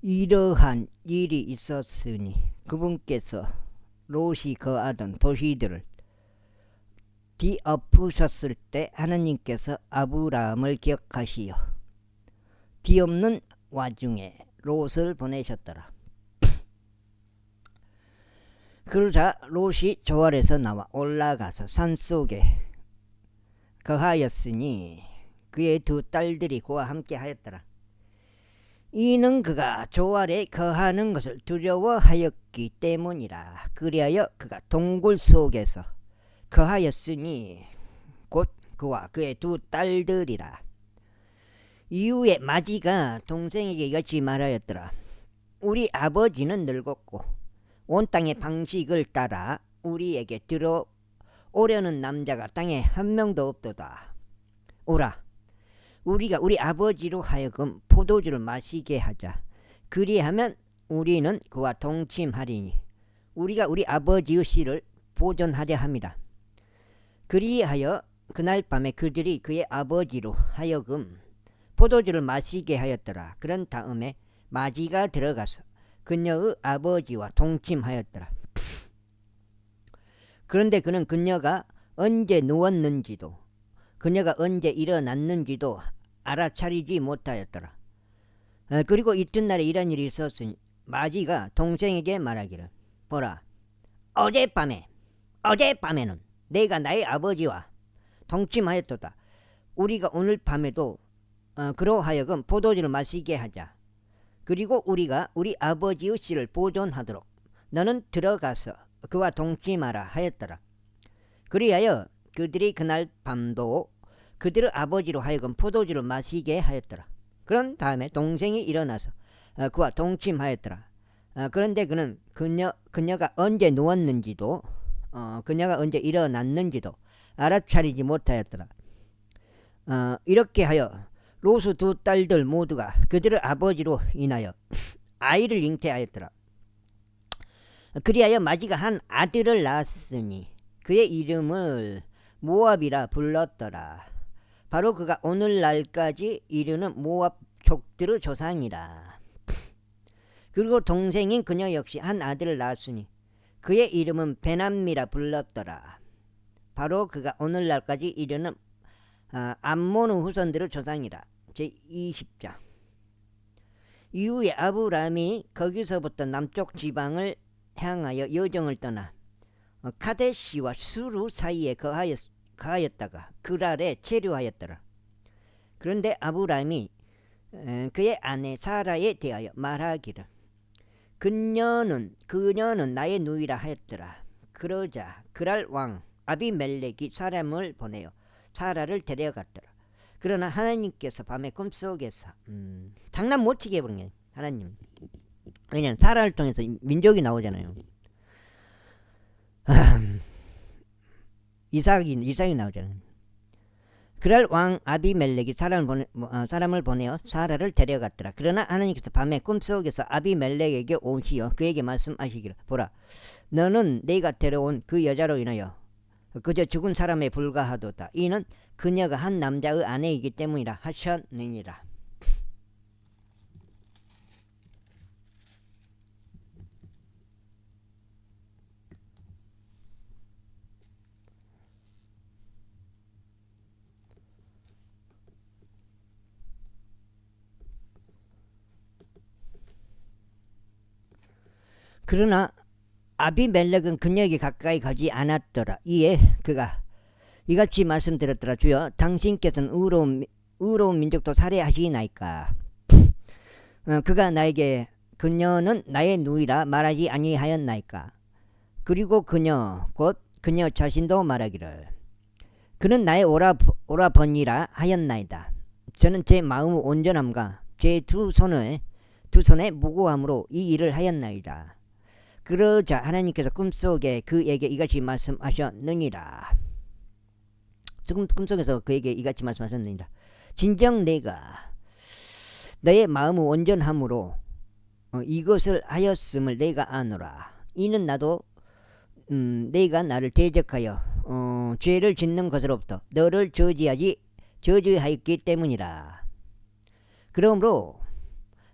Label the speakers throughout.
Speaker 1: 이러한 일이 있었으니 그분께서 롯이 거하던 도시들을 뒤엎으셨을 때 하나님께서 아브라함을 기억하시어 뒤엎는 와중에 롯을 보내셨더라. 그러자 롯이 조알에서 나와 올라가서 산속에 거하였으니 그의 두 딸들이 그와 함께 하였더라. 이는 그가 조알에 거하는 것을 두려워하였기 때문이라. 그리하여 그가 동굴 속에서 거하였으니 곧 그와 그의 두 딸들이라. 이후에 마지가 동생에게 이같이 말하였더라. 우리 아버지는 늙었고 온 땅의 방식을 따라 우리에게 들어오려는 남자가 땅에 한 명도 없도다. 오라, 우리가 우리 아버지로 하여금 포도주를 마시게 하자. 그리하면 우리는 그와 동침하리니 우리가 우리 아버지의 씨를 보존하려 함이라. 그리하여 그날 밤에 그들이 그의 아버지로 하여금 포도주를 마시게 하였더라. 그런 다음에 마지가 들어가서 그녀의 아버지와 동침하였더라. 그런데 그는 그녀가 언제 누웠는지도 그녀가 언제 일어났는지도 알아차리지 못하였더라. 그리고 이튿날에 이런 일이 있었으니 마지가 동생에게 말하기를, 보라, 어젯밤에는 내가 나의 아버지와 동침하였도다. 우리가 오늘 밤에도 그로하여금 포도주를 마시게 하자. 그리고 우리가 우리 아버지의 씨를 보존하도록 너는 들어가서 그와 동침하라 하였더라. 그리하여 그들이 그날 밤도 그들의 아버지로 하여금 포도주를 마시게 하였더라. 그런 다음에 동생이 일어나서 그와 동침하였더라. 그런데 그는 그녀가 언제 누웠는지도 그녀가 언제 일어났는지도 알아차리지 못하였더라. 이렇게 하여 롯의 두 딸들 모두가 그들의 아버지로 인하여 아이를 잉태하였더라. 그리하여 마지가 한 아들을 낳았으니 그의 이름을 모압이라 불렀더라. 바로 그가 오늘날까지 이르는 모압 족들의 조상이라. 그리고 동생인 그녀 역시 한 아들을 낳았으니 그의 이름은 베남미라 불렀더라. 바로 그가 오늘날까지 이르는 암몬의 후손들의 조상이라. 제20장. 이후에 아브라함이 거기서부터 남쪽 지방을 향하여 여정을 떠나 카데시와 수루 사이에 거하였다가 그랄에 체류하였더라. 그런데 아브라함이 그의 아내 사라에 대하여 말하기를, 그녀는 나의 누이라 하였더라. 그러자 그랄 왕 아비멜렉이 사람을 보내어 사라를 데려갔더라. 그러나 하나님께서 밤에 꿈속에서 장난 못 치게 해버린 거예요. 하나님. 왜냐하면 사라를 통해서 민족이 나오잖아요. 이삭이 나오잖아요. 그럴 왕 아비멜렉이 사람을 보내어 사라를 데려갔더라. 그러나 하나님께서 밤에 꿈속에서 아비멜렉에게 오시어 그에게 말씀하시기를, 보라, 너는 내가 데려온 그 여자로 인하여 그저 죽은 사람에 불과하도다. 이는 그녀가 한 남자의 아내이기 때문이라 하셨느니라. 그러나 아비멜렉은 그녀에게 가까이 가지 않았더라. 이에 그가 이같이 말씀드렸더라. 주여, 당신께서는 의로운 민족도 살해하시나이까. 그가 나에게 그녀는 나의 누이라 말하지 아니하였나이까. 그리고 곧 그녀 자신도 말하기를, 그는 나의 오라버니라 하였나이다. 저는 제 마음의 온전함과 제 두 손의 무고함으로 이 일을 하였나이다. 그러자 하나님께서 꿈속에 그에게 이같이 말씀하셨느니라. 꿈속에서 그에게 이같이 말씀하셨느니라. 진정 내가 너의 마음의 온전함으로 이것을 하였음을 내가 아노라. 이는 나도 내가 나를 대적하여 죄를 짓는 것으로부터 너를 저주하였기 때문이라. 그러므로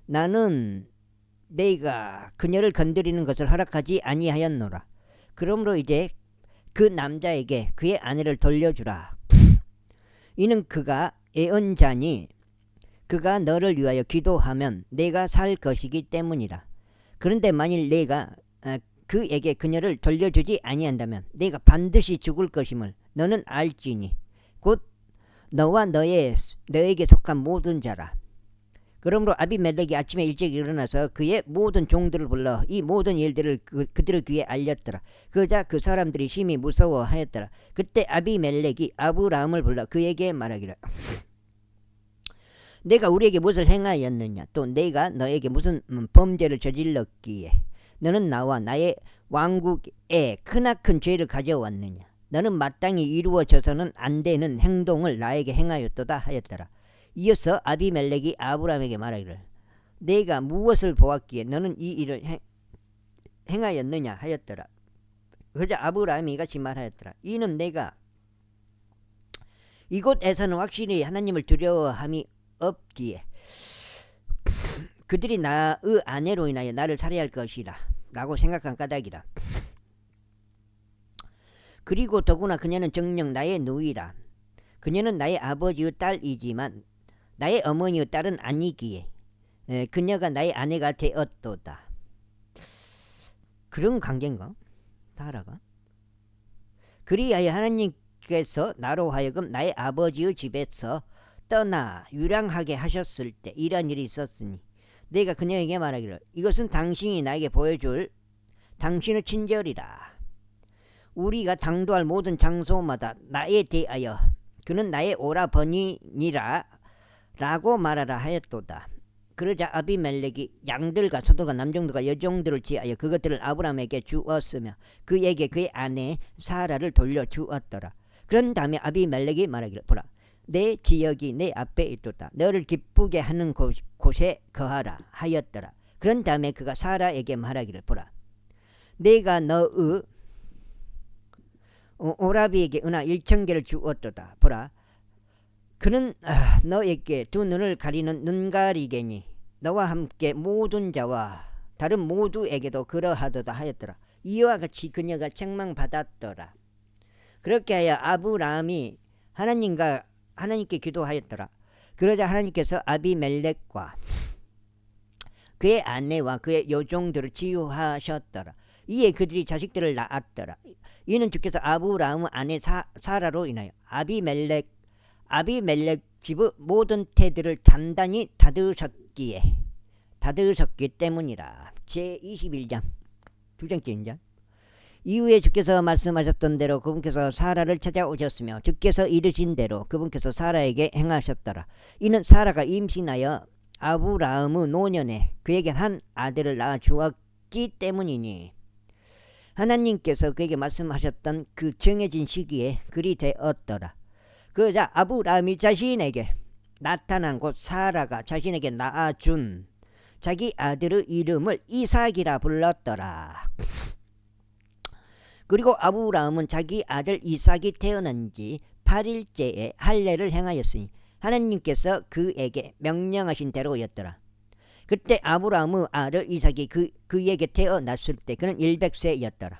Speaker 1: 나는 내가 그녀를 건드리는 것을 허락하지 아니하였노라. 그러므로 이제 그 남자에게 그의 아내를 돌려주라. 이는 그가 애언자니 그가 너를 위하여 기도하면 내가 살 것이기 때문이라. 그런데 만일 내가 그에게 그녀를 돌려주지 아니한다면 내가 반드시 죽을 것임을 너는 알지니 곧 너와 너에게 속한 모든 자라. 그러므로 아비멜렉이 아침에 일찍 일어나서 그의 모든 종들을 불러 이 모든 일들을 그들의 귀에 알렸더라. 그러자 그 사람들이 심히 무서워하였더라. 그때 아비멜렉이 아브라함을 불러 그에게 말하기를 내가 우리에게 무엇을 행하였느냐, 또 내가 너에게 무슨 범죄를 저질렀기에 너는 나와 나의 왕국에 크나큰 죄를 가져왔느냐. 너는 마땅히 이루어져서는 안 되는 행동을 나에게 행하였도다 하였더라. 이어서 아비멜렉이 아브라함에게 말하기를 내가 무엇을 보았기에 너는 이 일을 행하였느냐 하였더라. 그러자 아브라함이 이같이 말하였더라. 이는 내가 이곳에서는 확실히 하나님을 두려워함이 없기에 그들이 나의 아내로 인하여 나를 살해할 것이라 라고 생각한 까닭이라. 그리고 더구나 그녀는 정녕 나의 누이라. 그녀는 나의 아버지의 딸이지만 나의 어머니의 딸은 아니기에 그녀가 나의 아내가 되었도다. 그런 관계인가? 사라가? 그리하여 하나님께서 나로 하여금 나의 아버지의 집에서 떠나 유랑하게 하셨을 때 이런 일이 있었으니 내가 그녀에게 말하기를 이것은 당신이 나에게 보여줄 당신의 친절이라. 우리가 당도할 모든 장소마다 나에 대하여 그는 나의 오라버니니라 라고 말하라 하였도다. 그러자 아비멜렉이 양들과 소들과 남종들과 여종들을 지하여 그것들을 아브라함에게 주었으며 그에게 그의 아내 사라를 돌려주었더라. 그런 다음에 아비멜렉이 말하기를 보라 내 지역이 내 앞에 있도다. 너를 기쁘게 하는 곳에 거하라 하였더라. 그런 다음에 그가 사라에게 말하기를 보라 내가 너의 오라비에게 은하 1,000개를 주었도다. 보라 그는 너에게 두 눈을 가리는 눈가리개니 너와 함께 모든 자와 다른 모두에게도 그러하도다 하였더라. 이와 같이 그녀가 책망받았더라. 그렇게 하여 아브라함이 하나님께 기도하였더라. 그러자 하나님께서 아비멜렉과 그의 아내와 그의 여종들을 치유하셨더라. 이에 그들이 자식들을 낳았더라. 이는 주께서 아브라함의 아내 사라로 인하여 아비멜렉 집의 모든 태들을 단단히 닫으셨기 때문이라. 제21장 두 번째 인장. 이후에 주께서 말씀하셨던 대로 그분께서 사라를 찾아오셨으며 주께서 이르신 대로 그분께서 사라에게 행하셨더라. 이는 사라가 임신하여 아브라함의 노년에 그에게 한 아들을 낳아 주었기 때문이니 하나님께서 그에게 말씀하셨던 그 정해진 시기에 그리 되었더라. 그러자 아브라함이 자신에게 나타난 곧 사라가 자신에게 낳아준 자기 아들의 이름을 이삭이라 불렀더라. 그리고 아브라함은 자기 아들 이삭이 태어난 지 8일째에 할례를 행하였으니 하나님께서 그에게 명령하신 대로였더라. 그때 아브라함의 아들 이삭이 그에게 태어났을 때 그는 100세였더라.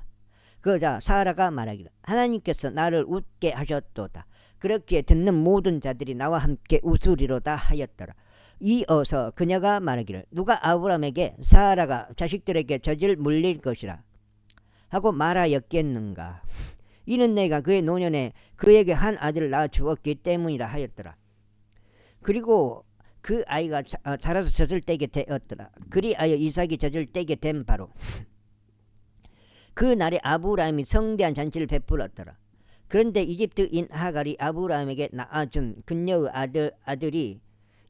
Speaker 1: 그러자 사라가 말하기를 하나님께서 나를 웃게 하셨도다. 그렇게 듣는 모든 자들이 나와 함께 웃으리로다 하였더라. 이어서 그녀가 말하기를 누가 아브라함에게 사라가 자식들에게 젖을 물릴 것이라 하고 말하였겠는가. 이는 내가 그의 노년에 그에게 한 아들을 낳아 주었기 때문이라 하였더라. 그리고 그 아이가 자라서 젖을 떼게 되었더라. 그리하여 이삭이 젖을 떼게 된 바로 그 날에 아브라함이 성대한 잔치를 베풀었더라. 그런데 이집트인 하갈이 아브라함에게 낳아준 그녀의 아들이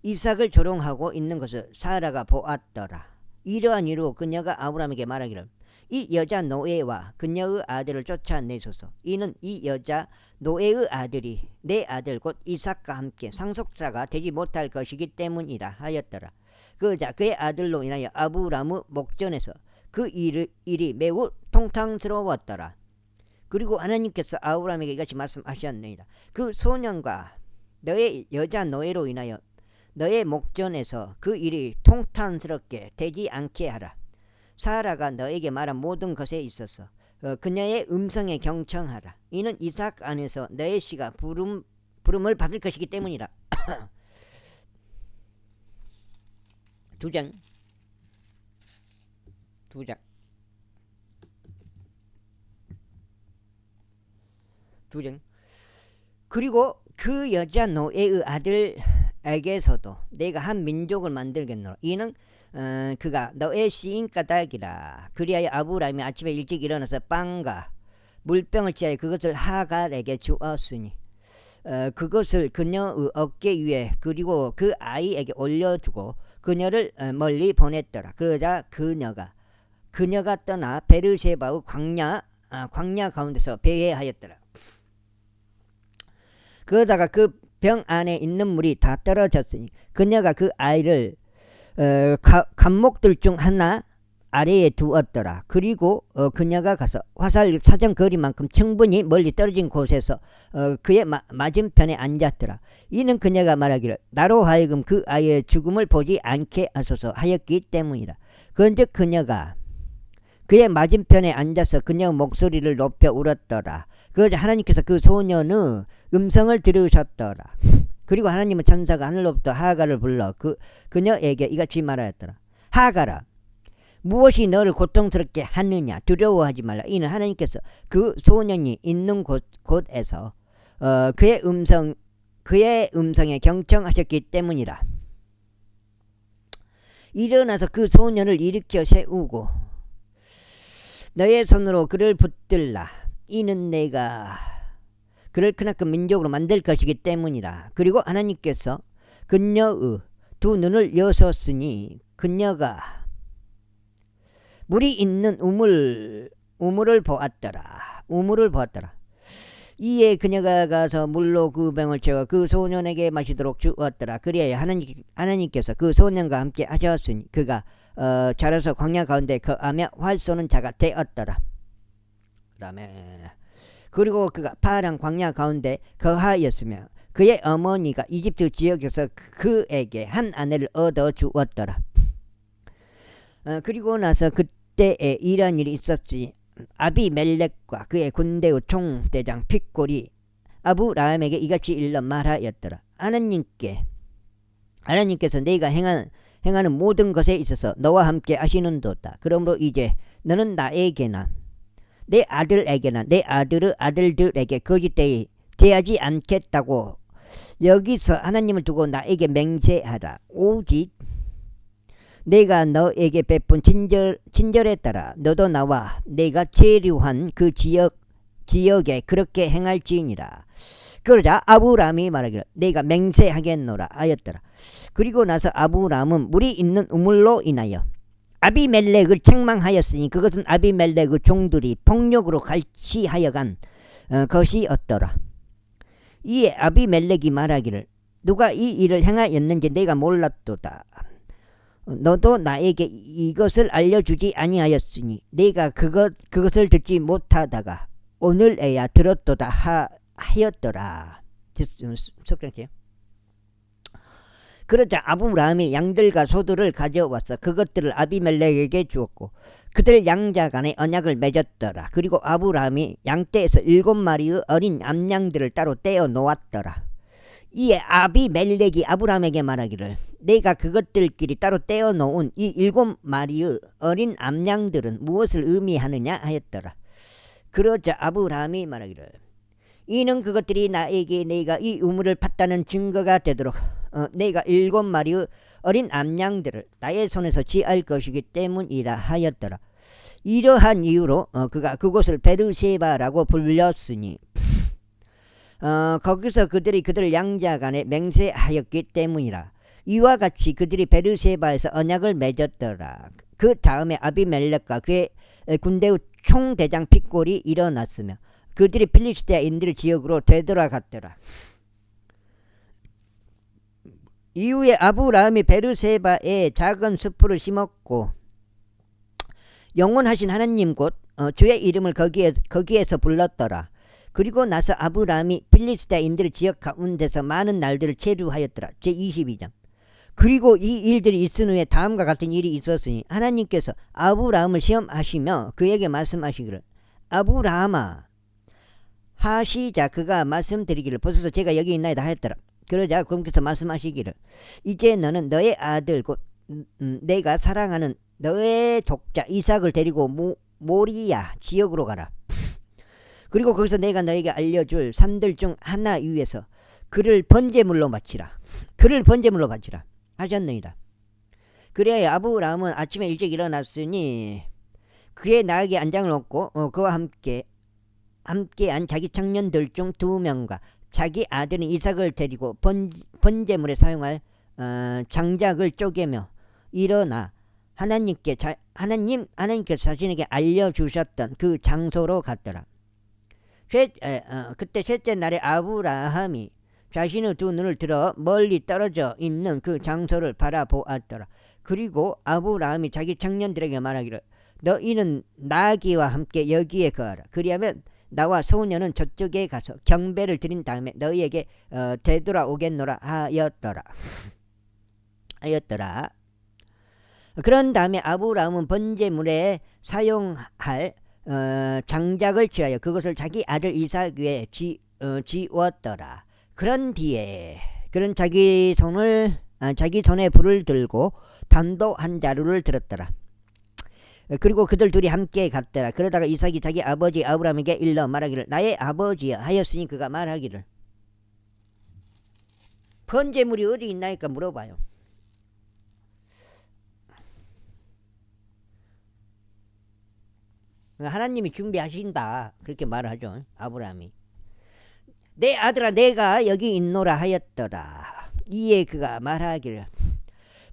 Speaker 1: 이삭을 조롱하고 있는 것을 사라가 보았더라. 이러한 이유로 그녀가 아브라함에게 말하기를 이 여자 노예와 그녀의 아들을 쫓아내소서. 이는 이 여자 노예의 아들이 내 아들 곧 이삭과 함께 상속자가 되지 못할 것이기 때문이라 하였더라. 그러자 그의 아들로 인하여 아브라함의 목전에서 그 일이 매우 통탕스러웠더라. 그리고 하나님께서 아브라함에게 이같이 말씀하셨느니라. 그 소년과 너의 여자 노예로 인하여 너의 목전에서 그 일이 통탄스럽게 되지 않게 하라. 사라가 너에게 말한 모든 것에 있어서 그녀의 음성에 경청하라. 이는 이삭 안에서 너의 씨가 부름을 받을 것이기 때문이라. 두 장. 그리고 그 여자 노예의 아들에게서도 내가 한 민족을 만들겠노라. 이는 그가 너의 씨인 까닭이라. 그리하여 아브라함이 아침에 일찍 일어나서 빵과 물병을 취하여 그것을 하갈에게 주었으니 그것을 그녀의 어깨 위에 그리고 그 아이에게 올려주고 그녀를 멀리 보냈더라. 그러자 그녀가 떠나 베르세바의 광야 가운데서 배회하였더라. 그러다가 그 병 안에 있는 물이 다 떨어졌으니 그녀가 그 아이를 감목들 중 하나 아래에 두었더라. 그리고 그녀가 가서 화살 사정거리만큼 충분히 멀리 떨어진 곳에서 그의 맞은편에 앉았더라. 이는 그녀가 말하기를 나로 하여금 그 아이의 죽음을 보지 않게 하소서 하였기 때문이라. 그런즉 그녀가 그의 맞은편에 앉아서 그녀의 목소리를 높여 울었더라. 그러자 하나님께서 그 소년의 음성을 들으셨더라. 그리고 하나님은 천사가 하늘로부터 하갈을 불러 그녀에게 이같이 말하였더라. 하갈아, 무엇이 너를 고통스럽게 하느냐? 두려워하지 말라. 이는 하나님께서 그 소년이 있는 곳에서 그의 음성에 경청하셨기 때문이라. 일어나서 그 소년을 일으켜 세우고 너의 손으로 그를 붙들라. 이는 내가 그를 크나큰 민족으로 만들 것이기 때문이라. 그리고 하나님께서 그녀의 두 눈을 여셨으니 그녀가 물이 있는 우물을 보았더라. 이에 그녀가 가서 물로 그 병을 채워 그 소년에게 마시도록 주었더라. 그리하여 하나님께서 그 소년과 함께 하셨으니 그가 자라서 광야 가운데 거하며 활 쏘는 자가 되었더라. 그리고 그가 파란 광야 가운데 거하였으며 그의 어머니가 이집트 지역에서 그에게 한 아내를 얻어 주었더라. 그리고 나서 그때에 이런 일이 있었지. 아비멜렉과 그의 군대의 총대장 핏골이 아브라함에게 이같이 일러 말하였더라. 하나님께서 네가 행하는 모든 것에 있어서 너와 함께 하시는도다. 그러므로 이제 너는 나에게나 내 아들에게나 내 아들의 아들들에게 거짓되이 대하지 않겠다고 여기서 하나님을 두고 나에게 맹세하라. 오직 내가 너에게 베푼 친절에 따라 너도 나와 내가 체류한 그 지역에 그렇게 행할지니라. 그러자 아브라함이 말하기를 내가 맹세하겠노라 하였더라. 그리고 나서 아브라함은 물이 있는 우물로 인하여 아비멜렉을 책망하였으니 그것은 아비멜렉의 종들이 폭력으로 갈취하여 간 것이었더라. 이에 아비멜렉이 말하기를 누가 이 일을 행하였는지 내가 몰랐도다. 너도 나에게 이것을 알려주지 아니하였으니 내가 그것을 듣지 못하다가 오늘에야 들었도다 하였더라. 석정해요. 그러자 아브라함이 양들과 소들을 가져와서 그것들을 아비멜렉에게 주었고 그들 양자 간에 언약을 맺었더라. 그리고 아브라함이 양떼에서 7마리의 어린 암양들을 따로 떼어 놓았더라. 이에 아비멜렉이 아브라함에게 말하기를 내가 그것들끼리 따로 떼어 놓은 이 7마리의 어린 암양들은 무엇을 의미하느냐 하였더라. 그러자 아브라함이 말하기를 이는 그것들이 나에게 내가 이 우물을 팠다는 증거가 되도록 내가 7마리의 어린 암양들을 나의 손에서 취할 것이기 때문이라 하였더라. 이러한 이유로 그가 그곳을 베르세바라고 불렸으니 거기서 그들이 그들 양자 간에 맹세하였기 때문이라. 이와 같이 그들이 베르세바에서 언약을 맺었더라. 그 다음에 아비멜렉과 그의 군대의 총대장 핏골이 일어났으며 그들이 필리스티아인들 지역으로 되돌아갔더라. 이후에 아브라함이 베르세바에 작은 숲을 심었고 영원하신 하나님 곧 주의 이름을 거기에서 불렀더라. 그리고 나서 아브라함이 필리스티아인들 지역 가운데서 많은 날들을 체류하였더라. 제22장. 그리고 이 일들이 있은 후에 다음과 같은 일이 있었으니 하나님께서 아브라함을 시험하시며 그에게 말씀하시기를 아브라함아 하시자 그가 말씀드리기를 보소서 제가 여기 있나이다 하였더라. 그러자 그분께서 말씀하시기를 이제 너는 너의 아들 곧 내가 사랑하는 너의 독자 이삭을 데리고 모리야 지역으로 가라. 그리고 거기서 내가 너에게 알려줄 산들 중 하나 위에서 그를 번제물로 바치라. 그를 번제물로 바치라 하셨느니라. 그래야 아브라함은 아침에 일찍 일어났으니 그의 나에게 안장을 얻고 그와 함께한 자기 청년들 중 2명과 자기 아들인 이삭을 데리고 번제물에 사용할 장작을 쪼개며 일어나 하나님께서 자신에게 알려주셨던 그 장소로 갔더라. 그때 셋째 날에 아브라함이 자신의 2 눈을 들어 멀리 떨어져 있는 그 장소를 바라보았더라. 그리고 아브라함이 자기 청년들에게 말하기를 너희는 나귀와 함께 여기에 거하라. 그리하면 나와 소녀는 저쪽에 가서 경배를 드린 다음에 너희에게 되돌아오겠노라 하였더라. 그런 다음에 아브라함은 번제물에 사용할 장작을 취하여 그것을 자기 아들 이삭 위에 지웠더라. 그런 뒤에 그는 자기 손에 불을 들고 단도 한 자루를 들었더라. 그리고 그들 둘이 함께 갔더라. 그러다가 이삭이 자기 아버지 아브라함에게 일러 말하기를 나의 아버지여 하였으니 그가 말하기를 번제물이 어디 있나이까 물어봐요. 하나님이 준비하신다 그렇게 말하죠. 아브라함이 내 아들아 내가 여기 있노라 하였더라. 이에 그가 말하기를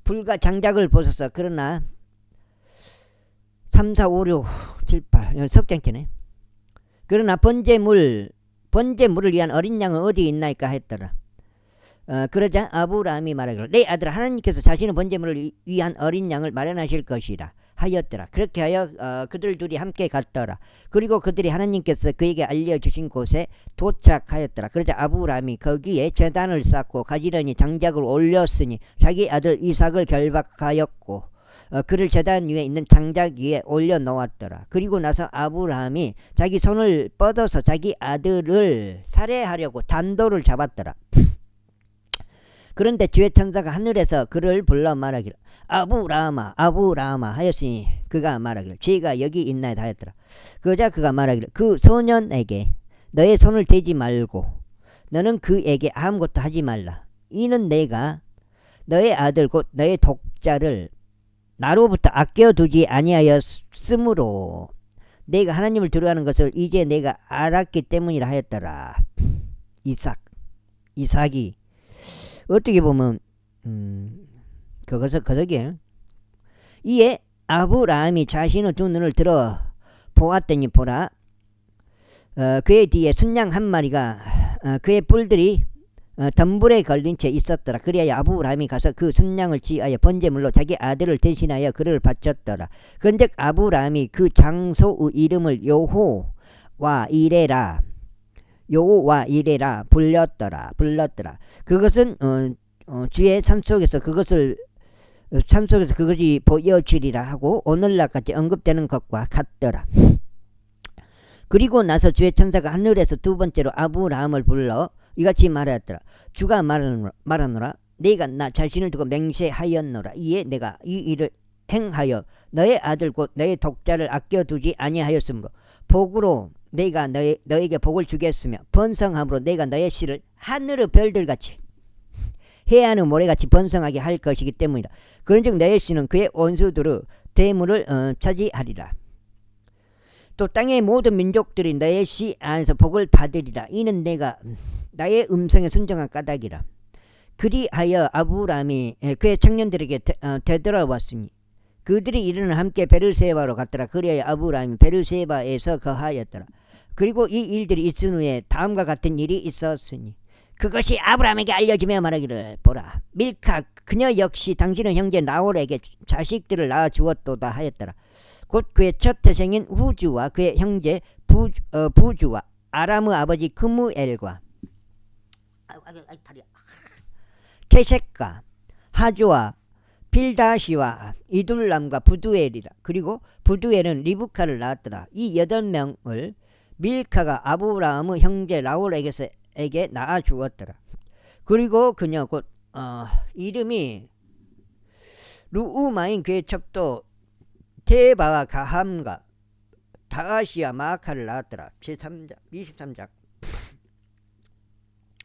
Speaker 1: 불과 장작을 보소서. 그러나 3, 4, 5, 6, 7, 8 석장캐네. 그러나 번제물을 위한 어린 양은 어디 있나이까 했더라. 그러자 아브라함이 말하기를 내 아들아 하나님께서 자신의 번제물을 위한 어린 양을 마련하실 것이라 하였더라. 그렇게 하여 그들 둘이 함께 갔더라. 그리고 그들이 하나님께서 그에게 알려주신 곳에 도착하였더라. 그러자 아브라함이 거기에 제단을 쌓고 가지런히 장작을 올렸으니 자기 아들 이삭을 결박하였고 그를 제단 위에 있는 장작 위에 올려놓았더라. 그리고 나서 아브라함이 자기 손을 뻗어서 자기 아들을 살해하려고 단도를 잡았더라. 그런데 주의 천사가 하늘에서 그를 불러 말하기를 아브라함아 아브라함아 하였으니 그가 말하기를 제가 여기 있나이다 하였더라. 그러자 그가 말하기를 그 소년에게 너의 손을 대지 말고 너는 그에게 아무것도 하지 말라. 이는 내가 너의 아들 곧 너의 독자를 나로부터 아껴두지 아니하였으므로 내가 하나님을 두려워하는 것을 이제 내가 알았기 때문이라 하였더라. 이삭이 어떻게 보면 그것이에요. 이에 아브라함이 자신의 2 눈을 들어 보았더니 보라 그의 뒤에 순양 한 마리가 그의 뿔들이 덤불에 걸린 채 있었더라. 그리하여 아브라함이 가서 그 순양을 지하여 번제물로 자기 아들을 대신하여 그를 바쳤더라. 그런즉 아브라함이 그 장소의 이름을 여호와 이레라 불렀더라. 그것은 주의 산속에서 그것이 보여지리라 하고 오늘날까지 언급되는 것과 같더라. 그리고 나서 주의 천사가 하늘에서 2 번째로 아브라함을 불러 이같이 말하였더라. 주가 말하노라 네가 나 자신을 두고 맹세하였노라. 이에 내가 이 일을 행하여 너의 아들 곧 너의 독자를 아껴두지 아니하였으므로 복으로 내가 너에게 복을 주겠으며 번성함으로 내가 너의 씨를 하늘의 별들같이 해안의 모래같이 번성하게 할 것이기 때문이다. 그런즉 너의 씨는 그의 원수들의 대물을 차지하리라. 또 땅의 모든 민족들이 너의 씨 안에서 복을 받으리라. 이는 내가 나의 음성에 순종한 까닭이라. 그리하여 아브라함이 그의 청년들에게 되돌아왔으니 그들이 이르는 함께 베르세바로 갔더라. 그리하여 아브라함이 베르세바에서 거하였더라. 그리고 이 일들이 있은 후에 다음과 같은 일이 있었으니 그것이 아브라함에게 알려지며 말하기를 보라 밀카 그녀 역시 당신의 형제 나홀에게 자식들을 낳아 주었도다 하였더라. 곧 그의 첫 태생인 후주와 그의 형제 부주와 아람의 아버지 크무엘과 케셋과 하조와 필다시와 이둘람과 부두엘이라. 그리고 부두엘은 리브카를 낳았더라. 이 8명을 밀카가 아브라함의 형제 라울에게 낳아 주었더라. 그리고 그녀 곧 이름이 루우마인 그의 첩도 테바와 가함과 다아시와 마아카를 낳았더라. 제3장 23장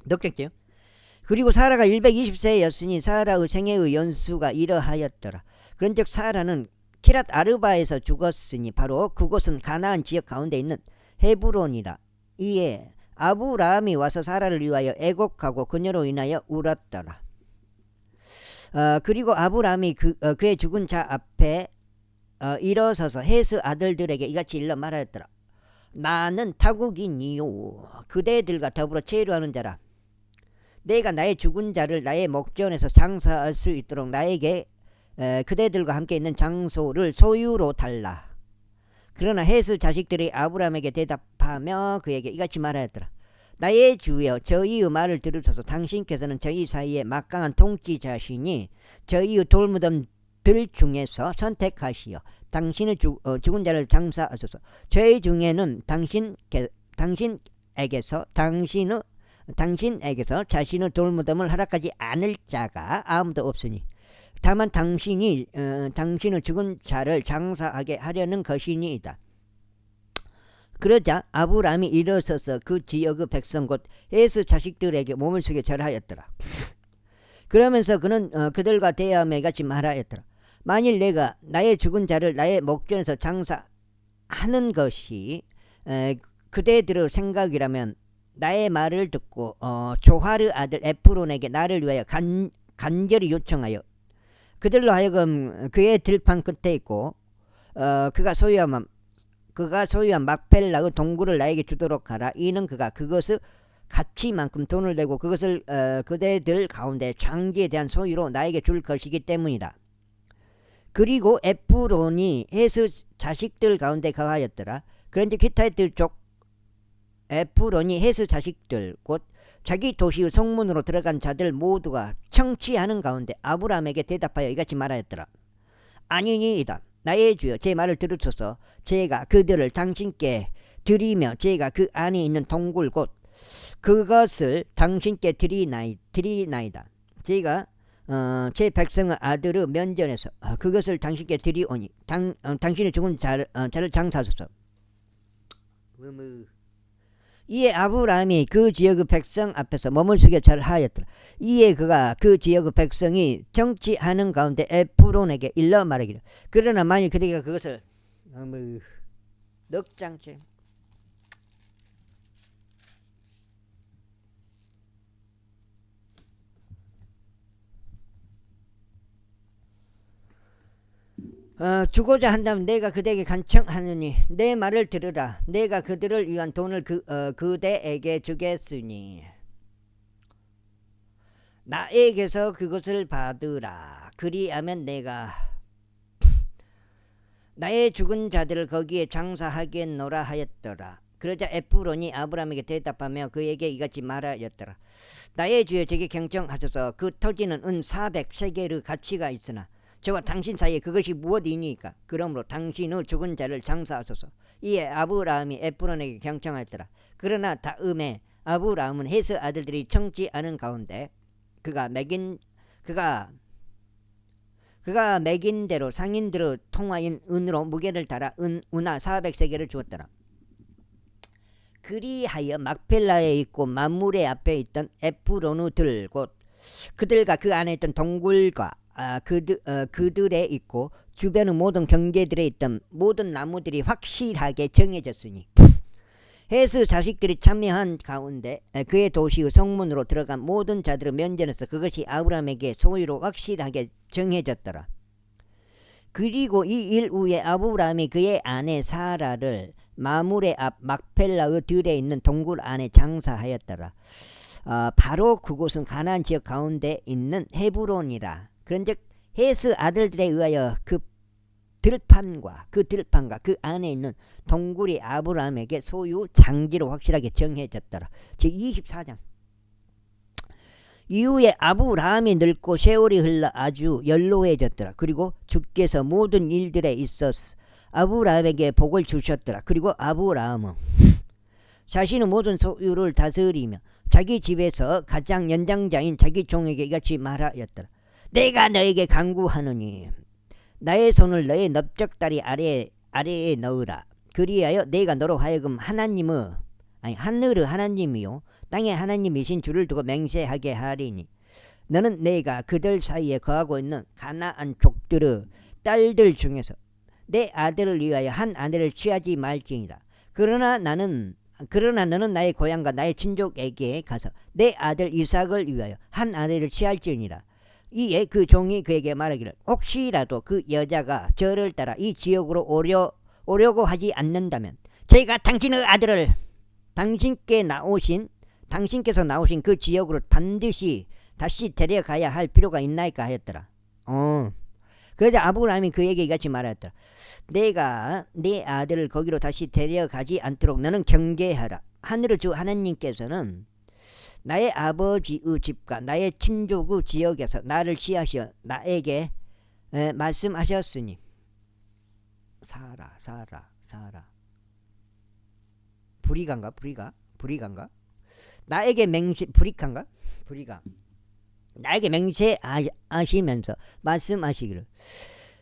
Speaker 1: 넉적지요. 그리고 사라가 120세였으니 사라의 생애의 연수가 이러하였더라. 그런즉 사라는 키랏 아르바에서 죽었으니 바로 그곳은 가나안 지역 가운데 있는 헤브론이라. 이에 아브라함이 와서 사라를 위하여 애곡하고 그녀로 인하여 울었더라. 그리고 아브라함이 그의 죽은 자 앞에 일어서서 헷의 아들들에게 이같이 일러 말하였더라. 나는 타국이니요 그대들과 더불어 체류하는 자라. 내가 나의 죽은 자를 나의 목전에서 장사할 수 있도록 나에게 그대들과 함께 있는 장소를 소유로 달라. 그러나 헷의 자식들이 아브라함에게 대답하며 그에게 이같이 말하였더라. 나의 주여 저희의 말을 들으소서. 당신께서는 저희 사이에 막강한 통치자시니 저희의 돌무덤들 중에서 선택하시어 당신의 죽은 자를 장사하소서. 저희 중에는 당신에게서 자신의 돌무덤을 허락하지 않을 자가 아무도 없으니 다만 당신이 당신의 죽은 자를 장사하게 하려는 것이니이다. 그러자 아브라함이 일어서서 그 지역의 백성 곧 헷의 자식들에게 몸을 숙여 절하였더라. 그러면서 그는 그들과 대하며 이같이 말하였더라. 만일 내가 나의 죽은 자를 나의 목전에서 장사하는 것이 그대들의 생각이라면 나의 말을 듣고 조하르 아들 에프론에게 나를 위하여 간절히 요청하여 그들로 하여금 그의 들판 끝에 있고 그가 소유한 막펠라의 동굴을 나에게 주도록 하라. 이는 그가 그것의 가치만큼 돈을 내고 그것을 그대들 가운데 장기에 대한 소유로 나에게 줄 것이기 때문이다. 그리고 에프론이 헷의 자식들 가운데 거하였더라. 그런데 히타이트 족 에프론이 헷의 자식들 곧 자기 도시의 성문으로 들어간 자들 모두가 청취하는 가운데 아브라함에게 대답하여 이같이 말하였더라. 아니니이다. 나의 주여 제 말을 들으소서. 제가 그들을 당신께 드리며 제가 그 안에 있는 동굴 곧 그것을 당신께 드리나이다. 제가 제 백성의 아들의 면전에서 그것을 당신께 드리오니 당신의 죽은 자를 장사하소서. 이에 아브라함이 그 지역의 백성 앞에서 몸을 숙여 절하였더라. 이에 그가 그 지역의 백성이 정치하는 가운데 에프론에게 일러 말하기를. 그러나 만일 그대가 그것을 넉 장째 주고자 한다면 내가 그대에게 간청하느니 내 말을 들으라. 내가 그들을 위한 돈을 그대에게 주겠으니 나에게서 그것을 받으라. 그리하면 내가 나의 죽은 자들을 거기에 장사하겠노라 하였더라. 그러자 에프론이 아브라함에게 대답하며 그에게 이같이 말하였더라. 나의 주여 제게 경청하소서. 그 토지는 은 400세겔의 가치가 있으나 저와 당신 사이에 그것이 무엇이니까? 그러므로 당신의 죽은 자를 장사하소서. 이에 아브라함이 에프론에게 경청하였더라. 그러나 다음에 아브라함은 헷의 아들들이 청지하는 가운데 그가 매긴 대로 상인들의 통화인 은으로 무게를 달아 은화 400세겔을 주었더라. 그리하여 막펠라에 있고 만물의 앞에 있던 에프론의 곧 그들과 그 안에 있던 동굴과 그들에 있고 주변의 모든 경계들에 있던 모든 나무들이 확실하게 정해졌으니 헷의 자식들이 참여한 가운데 그의 도시의 성문으로 들어간 모든 자들의 면전에서 그것이 아브라함에게 소유로 확실하게 정해졌더라. 그리고 이 일 후에 아브라함이 그의 아내 사라를 마물의 앞 막펠라의 들에 있는 동굴 안에 장사하였더라. 바로 그곳은 가나안 지역 가운데 있는 헤브론이라. 그런즉 헷의 아들들에 의하여 그 들판과 그 안에 있는 동굴이 아브라함에게 소유 장기로 확실하게 정해졌더라. 제 24장 이후에 아브라함이 늙고 세월이 흘러 아주 연로해졌더라. 그리고 주께서 모든 일들에 있어서 아브라함에게 복을 주셨더라. 그리고 아브라함은 자신의 모든 소유를 다스리며 자기 집에서 가장 연장자인 자기 종에게 이같이 말하였더라. 내가 너에게 간구하노니 나의 손을 너의 넓적다리 아래에 넣으라. 그리하여 내가 너로 하여금 하늘의 하나님이요 땅의 하나님이신 주를 두고 맹세하게 하리니 너는 내가 그들 사이에 거하고 있는 가나안 족들의 딸들 중에서 내 아들을 위하여 한 아내를 취하지 말지니라. 그러나 너는 나의 고향과 나의 친족에게 가서 내 아들 이삭을 위하여 한 아내를 취할지니라. 이에 그 종이 그에게 말하기를 혹시라도 그 여자가 저를 따라 이 지역으로 오려고 하지 않는다면 제가 당신의 아들을 당신께서 나오신 그 지역으로 반드시 다시 데려가야 할 필요가 있나이까 하였더라. 그러자 아브라함이 그에게 이같이 말하였더라. 내가 네 아들을 거기로 다시 데려가지 않도록 너는 경계하라. 하늘의 주 하나님께서는 나의 아버지의 집과 나의 친족의 지역에서 나를 취하시어 나에게 말씀하셨으니 사라 불이간가 나에게 나에게 맹세하시면서 말씀하시기를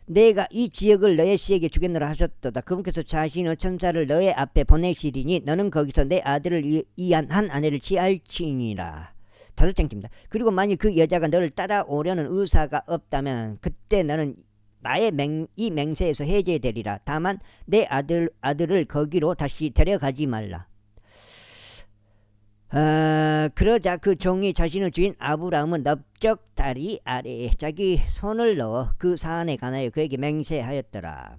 Speaker 1: 내가 이 지역을 너의 씨에게 주겠노라 하셨도다. 그분께서 자신의 천사를 너의 앞에 보내시리니 너는 거기서 내 아들을 위한 한 아내를 취할지니라. 5장입니다. 그리고 만일 그 여자가 너를 따라오려는 의사가 없다면 그때 너는 나의 이 맹세에서 해제되리라. 다만 내 아들을 거기로 다시 데려가지 말라. 그러자 그 종이 자신의 주인 아브라함은 넓적 다리 아래에 자기 손을 넣어 그 산에 관하여 그에게 맹세하였더라.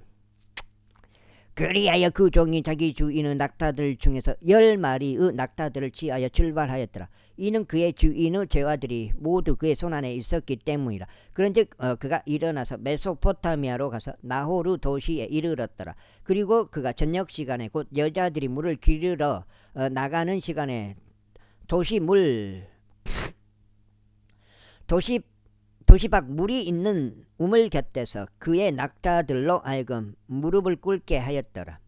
Speaker 1: 그리하여 그 종이 자기 주인의 낙타들 중에서 10마리의 낙타들을 취하여 출발하였더라. 이는 그의 주인의 재화들이 모두 그의 손안에 있었기 때문이라. 그런즉 그가 일어나서 메소포타미아로 가서 나호르 도시에 이르렀더라. 그리고 그가 저녁 시간에 곧 여자들이 물을 기르러 나가는 시간에 도시 밖 물이 있는 우물 곁에서 그의 낙타들로 하여금 무릎을 꿇게 하였더라.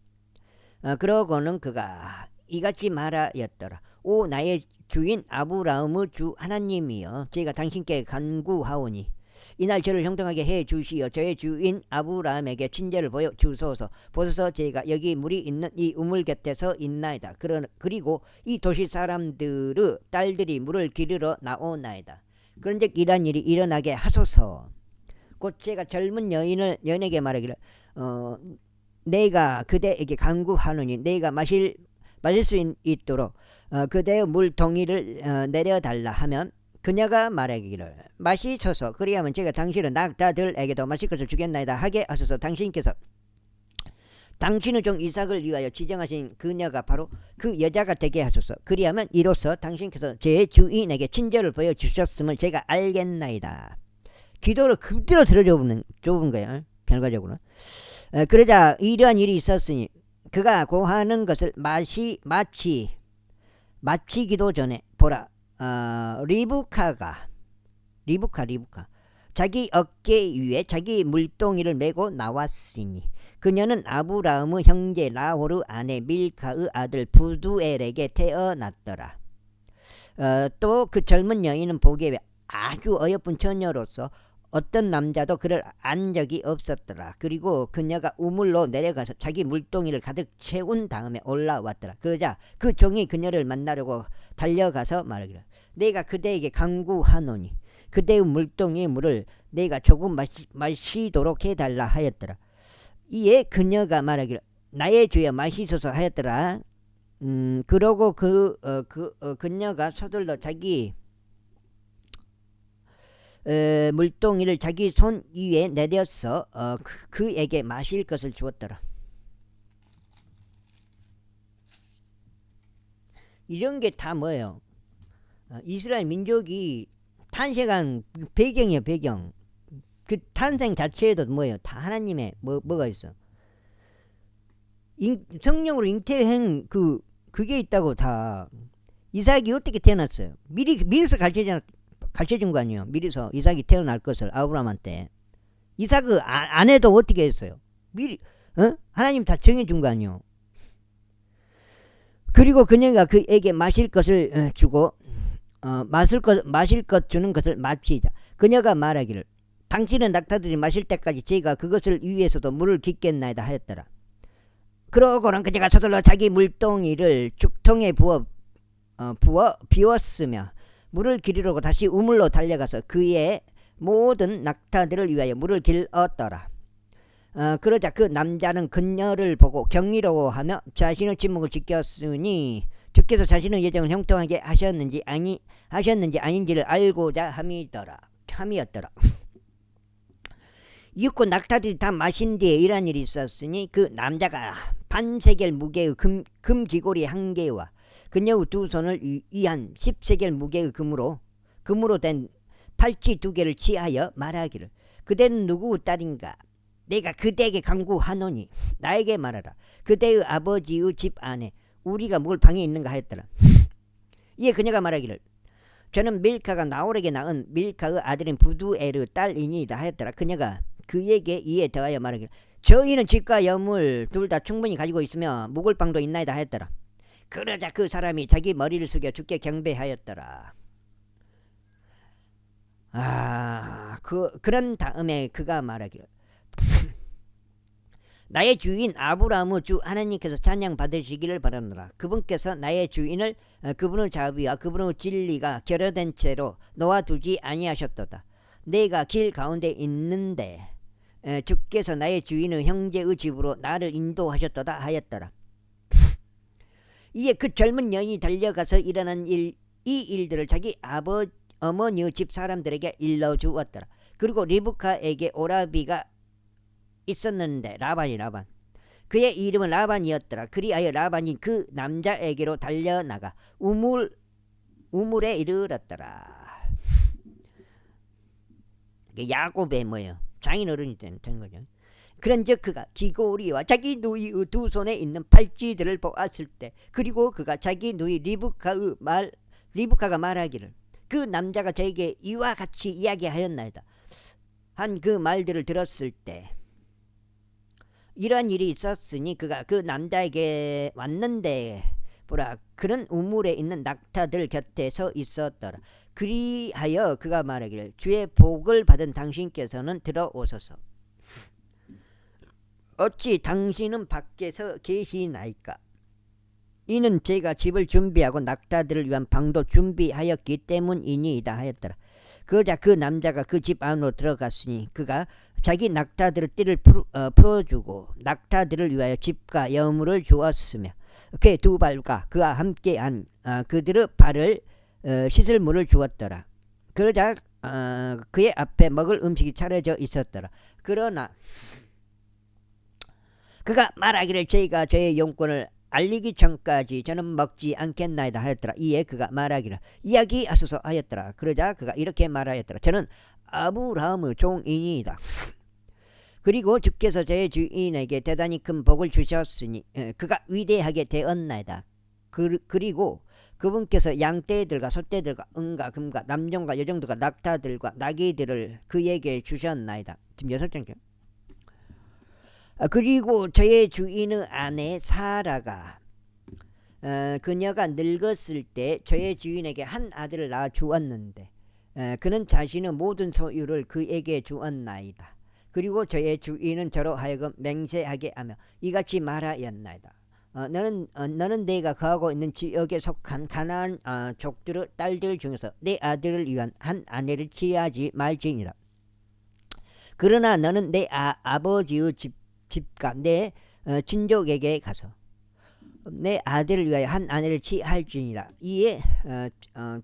Speaker 1: 그러고는 그가 이같이 말하였더라. 오 나의 주인 아브라함의 주 하나님이여 제가 당신께 간구하오니 이날 저를 형통하게 해 주시어 저의 주인 아브라함에게 친절을 보여 주소서. 보소서 제가 여기 물이 있는 이 우물 곁에서 있나이다. 그리고 이 도시 사람들의 딸들이 물을 기르러 나오나이다. 그런즉 이러한 일이 일어나게 하소서. 곧 제가 젊은 여인에게 말하기를 내가 그대에게 간구하노니 내가 마실 수 있도록 그대의 물동이를 내려달라 하면 그녀가 말하기를 마시소서. 그리하면 제가 당신의 낙타들에게도 마실 것을 주겠나이다 하게 하소서. 당신께서 당신의 종 이삭을 위하여 지정하신 그녀가 바로 그 여자가 되게 하소서. 그리하면 이로써 당신께서 제 주인에게 친절을 보여주셨음을 제가 알겠나이다. 기도를 그대로 들어줘보는 거야. 결과적으로. 그러자 이러한 일이 있었으니 그가 고하는 것을 마치기도 전에 보라 리브카 자기 어깨 위에 자기 물동이를 메고 나왔으니 그녀는 아브라함의 형제 나호르 아내 밀카의 아들 부두엘에게 태어났더라. 또 그 젊은 여인은 보기에 아주 어여쁜 처녀로서 어떤 남자도 그를 안 적이 없었더라. 그리고 그녀가 우물로 내려가서 자기 물동이를 가득 채운 다음에 올라왔더라. 그러자 그 종이 그녀를 만나려고 달려가서 말하기를 내가 그대에게 간구하노니 그대의 물동이의 물을 내가 조금 마시도록 해달라 하였더라. 이에 그녀가 말하기를 나의 주여 마시소서 하였더라. 그러고 그녀가 서둘러 자기 물동이를 자기 손 위에 내려서 그에게 마실 것을 주었더라. 이런 게 다 뭐예요? 이스라엘 민족이 탄생한 배경이에요. 배경. 그 탄생 자체에도 뭐예요? 다 하나님의 뭐가 있어? 성령으로 잉태한 그게 있다고. 다 이삭이 어떻게 태어났어요? 미리서 가르쳐주잖아. 가르쳐준 거 아니에요. 미리서 이삭이 태어날 것을 아브라함한테. 이삭은 안 해도 어떻게 했어요? 미리 하나님 다 정해준 거 아니에요. 그리고 그녀가 그에게 마실 것을 주고 마실 것 주는 것을 마치자. 그녀가 말하기를 당신은 낙타들이 마실 때까지 제가 그것을 위에서도 물을 깃겠나이다 하였더라. 그러고는 그녀가 서둘러 자기 물동이를 죽통에 부어 비웠으며 물을 기르려고 다시 우물로 달려가서 그의 모든 낙타들을 위하여 물을 길었더라. 그러자 그 남자는 그녀를 보고 경이로워하며 자신의 침묵을 지켰으니 주께서 자신의 예정을 형통하게 하셨는지 아닌지를 알고자 함이었더라. 이윽고 낙타들이 다 마신 뒤에 이러한 일이 있었으니 그 남자가 반세겔 무게의 금 귀고리 한 개와 그녀의 두 손을 위한 10세겔 무게의 금으로 된 팔찌 2개를 취하여 말하기를 그대는 누구 딸인가? 내가 그대에게 간구하노니 나에게 말하라. 그대의 아버지의 집 안에 우리가 묵을 방이 있는가 하였더라. 이에 그녀가 말하기를 저는 밀카가 나홀에게 낳은 밀카의 아들인 부두엘의 딸이니이다 하였더라. 그녀가 그에게 이에 더하여 말하기를 저희는 집과 여물 둘 다 충분히 가지고 있으며 묵을 방도 있나이다 하였더라. 그러자 그 사람이 자기 머리를 숙여 주께 경배하였더라. 그런 다음에 그가 말하기를 나의 주인 아브라함의 주 하나님께서 찬양 받으시기를 바라노라. 그분께서 나의 주인을 그분의 자비와 그분의 진리가 결여된 채로 놓아두지 아니하셨도다. 내가 길 가운데 있는데 주께서 나의 주인의 형제의 집으로 나를 인도하셨도다 하였더라. 이에 그 젊은 여인이 달려가서 일어난 이 일들을 자기 어머니의 집 사람들에게 일러주었더라. 그리고 리브카에게 오라비가 있었는데 라반 그의 이름은 라반이었더라. 그리하여 라반이 그 남자에게로 달려나가 우물에 이르렀더라. 야곱의 뭐예요? 장인어른이 된 거죠. 그런즉 그가 귀고리와 자기 누이의 두 손에 있는 팔찌들을 보았을 때 그리고 그가 자기 누이 리브카가 말하기를 그 남자가 저에게 이와 같이 이야기하였나이다 한 그 말들을 들었을 때 이러한 일이 있었으니 그가 그 남자에게 왔는데 보라 그는 우물에 있는 낙타들 곁에 서 있었더라. 그리하여 그가 말하기를 주의 복을 받은 당신께서는 들어오소서. 어찌 당신은 밖에서 계시나이까? 이는 제가 집을 준비하고 낙타들을 위한 방도 준비하였기 때문이니이다 하였더라. 그러자 그 남자가 그 집 안으로 들어갔으니 그가 자기 낙타들의 띠를 풀어주고 낙타들을 위하여 집과 여물을 주었으며 그의 두 발과 그와 함께한 그들의 발을 씻을 물을 주었더라. 그러자 그의 앞에 먹을 음식이 차려져 있었더라. 그러나 그가 말하기를 저희가 저의 용건을 알리기 전까지 저는 먹지 않겠나이다 하였더라. 이에 그가 말하기를 이야기하소서 하였더라. 그러자 그가 이렇게 말하였더라. 저는 아브라함의 종이니이다. 그리고 주께서 제 주인에게 대단히 큰 복을 주셨으니 그가 위대하게 되었나이다. 그리고 그분께서 양떼들과 소떼들과 은과 금과 남종과 여종들과 낙타들과 나귀들을 그에게 주셨나이다. 지금 6장이죠. 그리고 저의 주인의 아내 사라가 그녀가 늙었을 때 저의 주인에게 한 아들을 낳아 주었는데 그는 자신의 모든 소유를 그에게 주었나이다. 그리고 저의 주인은 저로 하여금 맹세하게 하며 이같이 말하였나이다. 너는 내가 거하고 있는 지역에 속한 가나안 족들의 딸들 중에서 내 아들을 위한 한 아내를 취하지 말지니라. 그러나 너는 내 아버지의 집과 내 친족에게 가서 내 아들을 위하여 한 아내를 취할지니라. 이에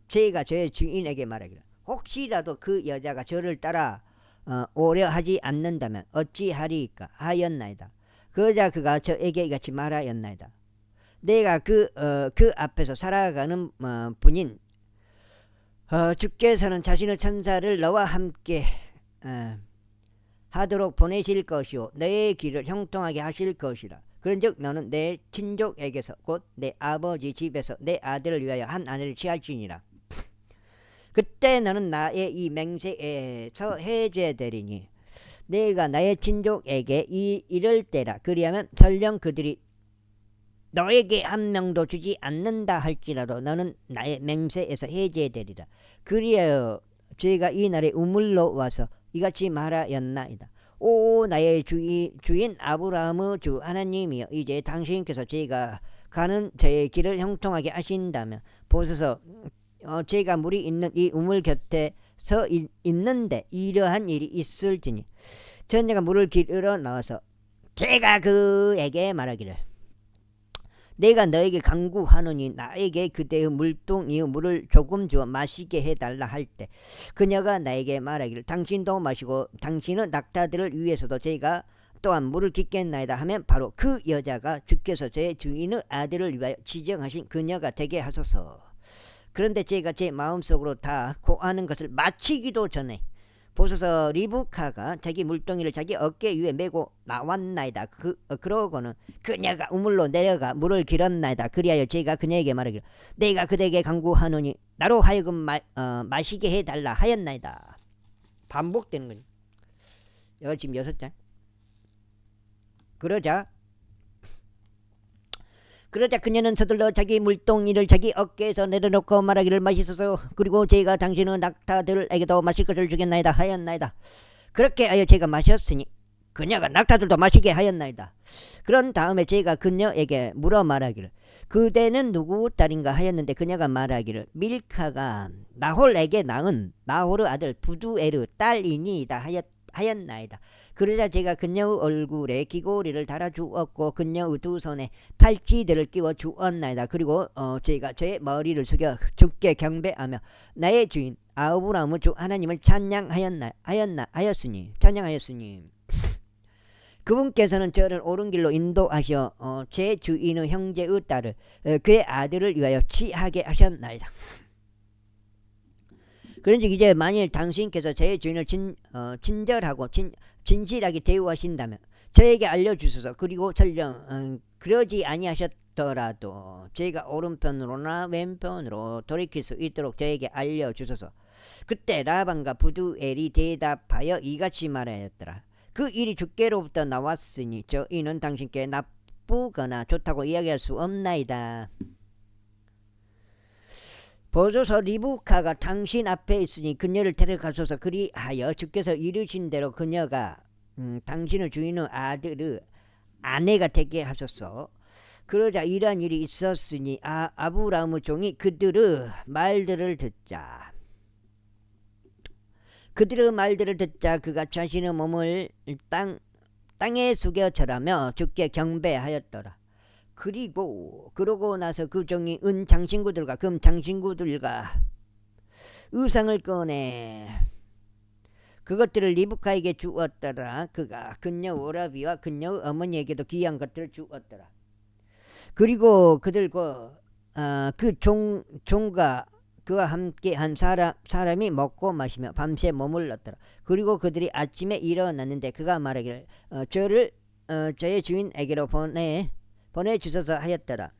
Speaker 1: 제가 저의 주인에게 말하기를 혹시라도 그 여자가 저를 따라 오려 하지 않는다면 어찌하리까 하였나이다. 그러자 그가 저에게 이같이 말하였나이다. 내가 그 앞에서 살아가는 분인 주께서는 자신의 천사를 너와 함께 하도록 보내실 것이요 너의 길을 형통하게 하실 것이라. 그런즉 너는 내 친족에게서 곧 내 아버지 집에서 내 아들을 위하여 한 아내를 취할지니라. 그때 너는 나의 이 맹세에서 해제되리니 내가 나의 친족에게 이럴 때라. 그리하면 설령 그들이 너에게 한 명도 주지 않는다 할지라도 너는 나의 맹세에서 해제되리라. 그리하여 저희가 이 날에 우물로 와서 이같이 말하였나이다. 오 나의 주인 아브라함의 주 하나님이여, 이제 당신께서 제가 가는 제 길을 형통하게 하신다면 보소서, 제가 물이 있는 이 우물 곁에 서 있는데 이러한 일이 있을지니 전내가 물을 길으러 나와서 제가 그에게 말하기를 내가 너에게 간구하노니 나에게 그대의 물동이의 물을 조금 주어 마시게 해달라 할 때 그녀가 나에게 말하기를 당신도 마시고 당신은 낙타들을 위해서도 제가 또한 물을 깃겠나이다 하면 바로 그 여자가 주께서 제 주인의 아들을 위하여 지정하신 그녀가 되게 하소서. 그런데 제가 제 마음속으로 다 고하는 것을 마치기도 전에 보소서, 리브카가 자기 물동이를 자기 어깨 위에 메고 나왔나이다. 그러고는 그녀가 우물로 내려가 물을 길었나이다. 그리하여 제가 그녀에게 말하기를 내가 그대에게 간구하노니 나로 하여금 마시게 해달라 하였나이다. 반복되는 거지. 이거 지금 6장. 그러자 그녀는 서둘러 자기 물동이를 자기 어깨에서 내려놓고 말하기를 마시소서. 그리고 제가 당신의 낙타들에게도 마실 것을 주겠나이다 하였나이다. 그렇게 하여 제가 마셨으니 그녀가 낙타들도 마시게 하였나이다. 그런 다음에 제가 그녀에게 물어 말하기를 그대는 누구 딸인가 하였는데 그녀가 말하기를 밀카가 나홀에게 낳은 나홀의 아들 부두엘의 딸이니이다 하였나이다. 그러자 제가 그녀의 얼굴에 귀고리를 달아주었고 그녀의 두 손에 팔찌들을 끼워 주었나이다. 그리고 제가 제 머리를 숙여 주께 경배하며 나의 주인 아브라함의 주 하나님을 찬양하였으니 그분께서는 저를 옳은 길로 인도하셔 제 주인의 형제의 딸을 그의 아들을 위하여 취하게 하셨나이다. 그런즉 이제 만일 당신께서 제 주인을 친절하고 진실하게 대우하신다면 저에게 알려주소서. 그리고 설령 그러지 아니하셨더라도 제가 오른편으로나 왼편으로 돌이킬 수 있도록 저에게 알려주소서. 그때 라반과 부두엘이 대답하여 이같이 말하였더라. 그 일이 주께로부터 나왔으니 저희는 당신께 나쁘거나 좋다고 이야기할 수 없나이다. 보소서, 리브카가 당신 앞에 있으니 그녀를 데려가소서. 그리하여 주께서 이르신 대로 그녀가 당신의 주인의 아들의 아내가 되게 하소서. 그러자 이러한 일이 있었으니 아브라함의 종이 그들의 말들을 듣자 그가 자신의 몸을 땅에 숙여 절하며 주께 경배하였더라. 그러고 나서 그 종이 은 장신구들과 금 장신구들과 의상을 꺼내 그것들을 리브카에게 주었더라. 그가 그녀 오라비와 그녀의 어머니에게도 귀한 것들을 주었더라. 그리고 그들과 그 종과 그와 함께 한 사람이 먹고 마시며 밤새 머물렀더라. 그리고 그들이 아침에 일어났는데 그가 말하기를 저를 저의 주인에게로 보내주소서 하였더라.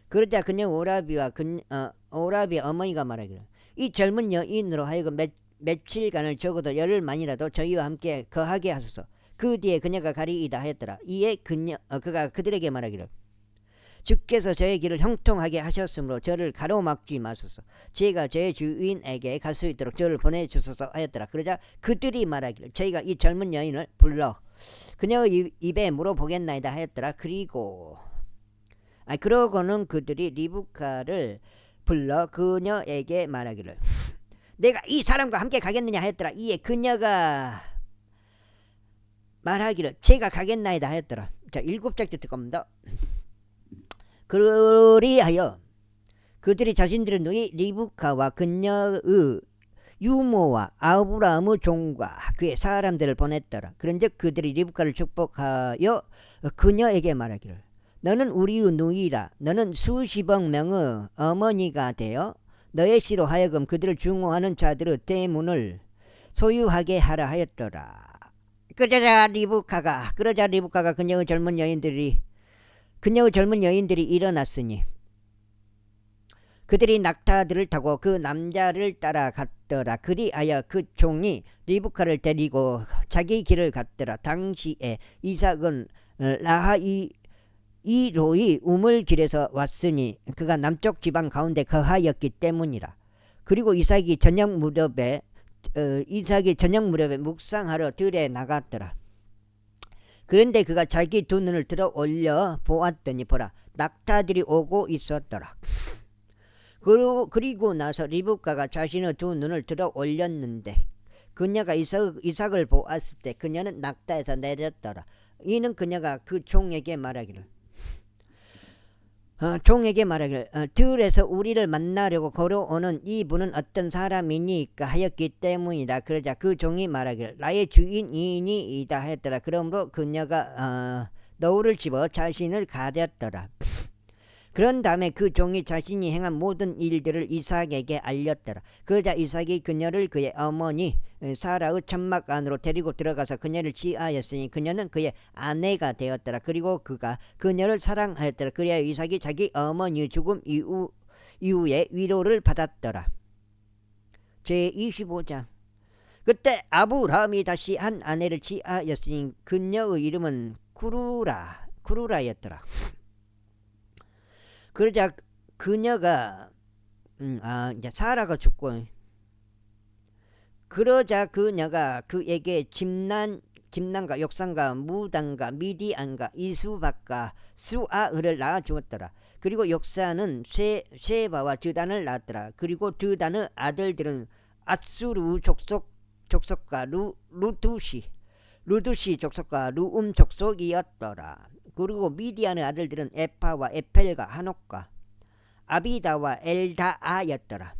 Speaker 1: 그러자 그녀 오라비와 오라비의 어머니가 말하기를 이 젊은 여인으로 하여금 며칠간을 적어도 열흘만이라도 저희와 함께 거하게 하소서. 그 뒤에 그녀가 가리이다 하였더라. 이에 그가 그들에게 말하기를 주께서 저의 길을 형통하게 하셨으므로 저를 가로막지 마소서. 제가 저의 주인에게 갈 수 있도록 저를 보내주소서 하였더라. 그러자 그들이 말하기를 저희가 이 젊은 여인을 불러 그녀의 입에 물어보겠나이다 하였더라. 그러고는 그들이 리브카를 불러 그녀에게 말하기를 내가 이 사람과 함께 가겠느냐 하였더라. 이에 그녀가 말하기를 제가 가겠나이다 하였더라. 자, 7절 듣을 겁니다. 그리하여 그들이 자신들의 누이 리브카와 그녀의 유모와 아브라함의 종과 그의 사람들을 보냈더라. 그런즉 그들이 리브카를 축복하여 그녀에게 말하기를 너는 우리의 누이라. 너는 수십억 명의 어머니가 되어 너의 씨로 하여금 그들을 증오하는 자들의 대문을 소유하게 하라 하였더라. 그러자 리브카가 그녀의 젊은 여인들이 일어났으니 그들이 낙타들을 타고 그 남자를 따라갔더라. 그리하여 그 종이 리브카를 데리고 자기 길을 갔더라. 당시에 이삭은 라하이로의 우물길에서 왔으니 그가 남쪽 지방 가운데 거하였기 때문이라. 그리고 이삭이 저녁 무렵에 묵상하러 들에 나갔더라. 그런데 그가 자기 두 눈을 들어 올려 보았더니 보라, 낙타들이 오고 있었더라. 그리고 나서 리브카가 자신의 두 눈을 들어 올렸는데 그녀가 이삭을 보았을 때 그녀는 낙타에서 내렸더라. 이는 그녀가 그 종에게 말하기를 들에서 우리를 만나려고 걸어오는 이분은 어떤 사람이니까 하였기 때문이라. 그러자 그 종이 말하기를 나의 주인이니이다 했더라. 그러므로 그녀가 너울을 집어 자신을 가렸더라. 그런 다음에 그 종이 자신이 행한 모든 일들을 이삭에게 알렸더라. 그러자 이삭이 그녀를 그의 어머니 사라의 천막 안으로 데리고 들어가서 그녀를 취하였으니 그녀는 그의 아내가 되었더라. 그리고 그가 그녀를 사랑하였더라. 그리하여 이삭이 자기 어머니의 죽음 이후에 위로를 받았더라. 제25장. 그때 아브라함이 다시 한 아내를 취하였으니 그녀의 이름은 구루라였더라. 그러자 그녀가 이제 사라가 죽고 그러자 그녀가 그에게 집난과 욕산과 무단과 미디안과 이수박과 수아을 낳아 주었더라. 그리고 욕산은 쉐바와 드단을 낳았더라. 그리고 드단의 아들들은 앗수르 족속과 루두시 족속과 루움 족속이었더라. 그리고 미디안의 아들들은 에파와 에펠과 한옥과 아비다와 엘다아였더라.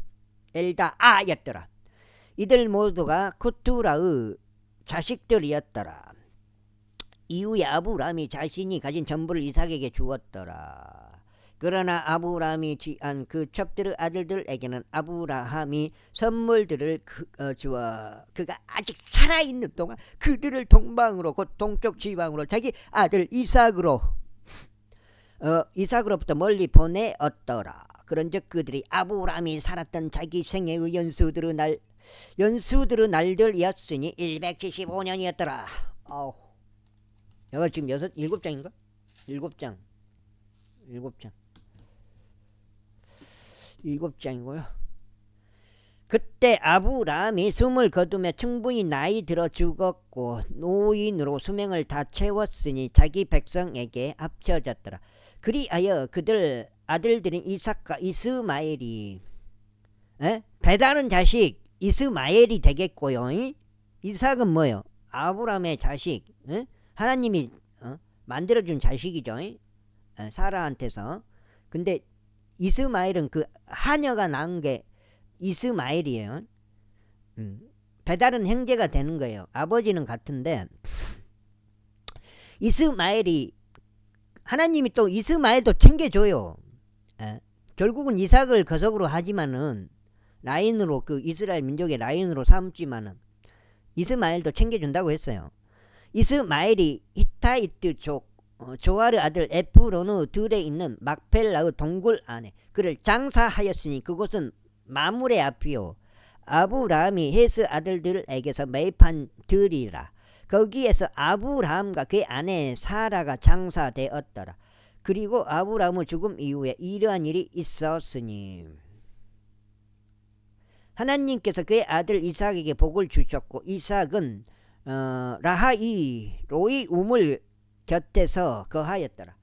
Speaker 1: 이들 모두가 쿠투라의 자식들이었더라. 이후에 아브라함이 자신이 가진 전부를 이삭에게 주었더라. 그러나 아브라함이 취한 그 첩들의 아들들에게는 아브라함이 선물들을 주어 그가 아직 살아있는 동안 그들을 동방으로 곧 동쪽 지방으로 자기 아들 이삭으로부터 멀리 보내었더라. 그런즉 그들이 아브라함이 살았던 자기 생애의 연수들의 날들이었으니 175년이었더라. 여기가 지금 7장인가? 7장. 7장이고요. 그때 아브라함이 숨을 거두며 충분히 나이 들어 죽었고 노인으로 수명을 다 채웠으니 자기 백성에게 합쳐졌더라. 그리하여 그들 아들들인 이삭과 이스마엘이 배다른 자식 이스마엘이 되겠고요. 이삭은 뭐요? 아브라함의 자식, 하나님이 만들어준 자식이죠. 사라한테서. 근데 이스마엘은 그 하녀가 낳은 게 이스마엘이에요. 배다른 형제가 되는 거예요. 아버지는 같은데 이스마엘이 하나님이 또 이스마엘도 챙겨줘요. 결국은 이삭을 거석으로 하지만은 라인으로 그 이스라엘 민족의 라인으로 삼지만은 이스마엘도 챙겨준다고 했어요. 이스마엘이 히타이트족 조아르 아들 에프론의 들에 있는 막펠라의 동굴 안에 그를 장사하였으니 그곳은 마물의 앞이요 아브라함이 헤스 아들들에게서 매입한 들이라. 거기에서 아브라함과 그의 아내 사라가 장사되었더라. 그리고 아브라함의 죽음 이후에 이러한 일이 있었으니 하나님께서 그의 아들 이삭에게 복을 주셨고 이삭은 라하이로의 우물 곁에서 거하였더라.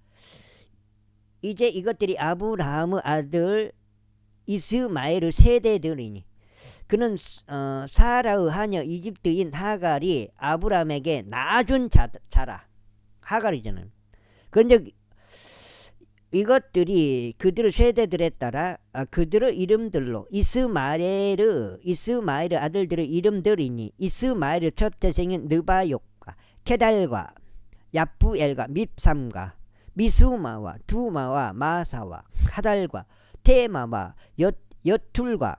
Speaker 1: 이제 이것들이 아브라함의 아들 이스마엘의 세대들이니 그는 사라의 하녀 이집트인 하갈이 아브라함에게 낳아준 자라. 하갈이잖아요. 그런데 이것들이 그들의 세대들에 따라 그들의 이름들로 이스마엘의 아들들의 이름들이니 이스마엘의 첫 태생인 느바욕과 케달과 야프엘과 밉삼과 미수마와 두마와 마사와 하달과 테마와 여툴과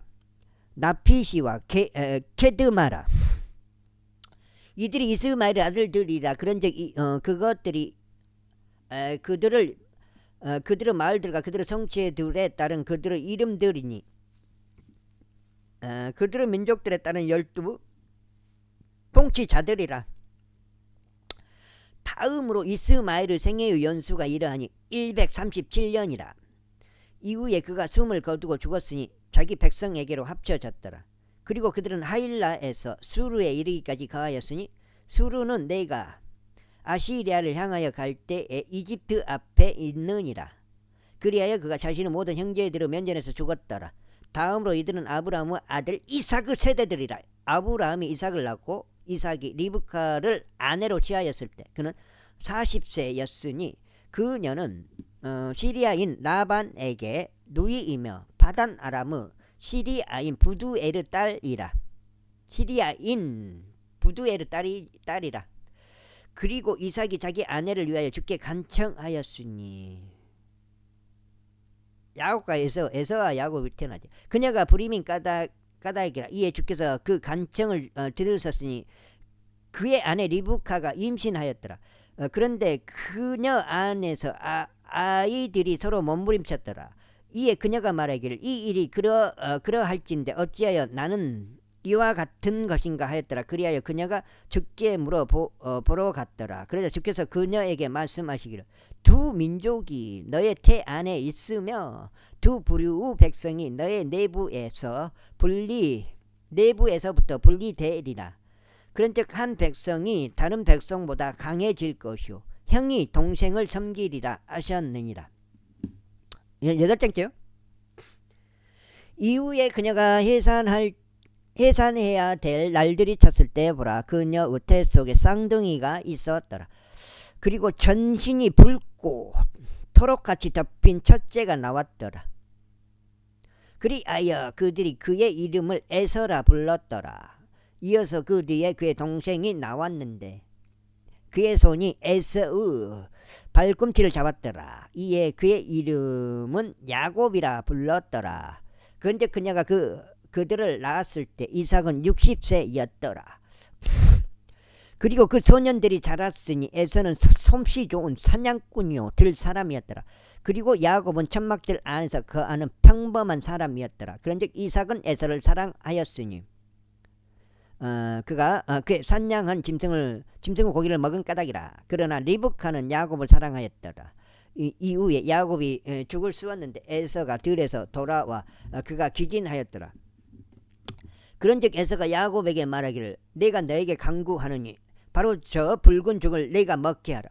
Speaker 1: 나피시와 케드마라. 이들이 이스마엘의 아들들이라. 그런즉 그것들이 그들을 그들의 마을들과 그들의 성체들에 따른 그들의 이름들이니 그들의 민족들에 따른 12 통치자들이라. 다음으로 이스마엘의 생애의 연수가 이러하니 137년이라. 이후에 그가 숨을 거두고 죽었으니 자기 백성에게로 합쳐졌더라. 그리고 그들은 하일라에서 수르에 이르기까지 가하였으니 수르는 내가 아시리아를 향하여 갈 때에 이집트 앞에 있느니라. 그리하여 그가 자신의 모든 형제들의 면전에서 죽었더라. 다음으로 이들은 아브라함의 아들 이삭의 세대들이라. 아브라함이 이삭을 낳고 이삭이 리브카를 아내로 취하였을 때 그는 40세였으니 그녀는 시리아인 라반에게 누이이며 파단 아람의 시리아인 부두엘의 딸이라. 시리아인 부두엘의 딸이라. 그리고 이삭이 자기 아내를 위하여 죽게 간청하였으니 야곱과 에서와 야곱이 태어나지. 그녀가 불임인 까닭이라. 이에 주께서 그 간청을 들으셨으니 그의 아내 리브카가 임신하였더라. 그런데 그녀 안에서 아이들이 서로 몸부림쳤더라. 이에 그녀가 말하기를 이 일이 그러할진데 어찌하여 나는 이와 같은 것인가 하였더라. 그리하여 그녀가 주께 물어 보러 갔더라. 그러자 주께서 그녀에게 말씀하시기를 두 민족이 너의 태 안에 있으며 두 부류의 백성이 너의 내부에서부터 분리되리라. 그런즉 한 백성이 다른 백성보다 강해질 것이요 형이 동생을 섬기리라 하셨느니라. 8장째요. 이후에 그녀가 해산해야 될 날들이 찼을 때 보라 그녀 우태 속에 쌍둥이가 있었더라. 그리고 전신이 붉고 토록같이 덮인 첫째가 나왔더라. 그리하여 그들이 그의 이름을 에서라 불렀더라. 이어서 그 뒤에 그의 동생이 나왔는데 그의 손이 에서의 발꿈치를 잡았더라. 이에 그의 이름은 야곱이라 불렀더라. 그런데 그녀가 그들을 낳았을 때 이삭은 60세였더라. 그리고 그 소년들이 자랐으니 에서는 솜씨 좋은 사냥꾼이요 들 사람이었더라. 그리고 야곱은 천막들 안에서 거하는 평범한 사람이었더라. 그런즉 이삭은 에서를 사랑하였으니 그가 그의 산양한 짐승의 고기를 먹은 까닭이라. 그러나 리브카는 야곱을 사랑하였더라. 이후에 야곱이 죽을 쑤었는데 에서가 들에서 돌아와 그가 기진하였더라. 그런즉 에서가 야곱에게 말하기를 내가 너에게 간구하느니 바로 저 붉은 죽을 내가 먹게 하라.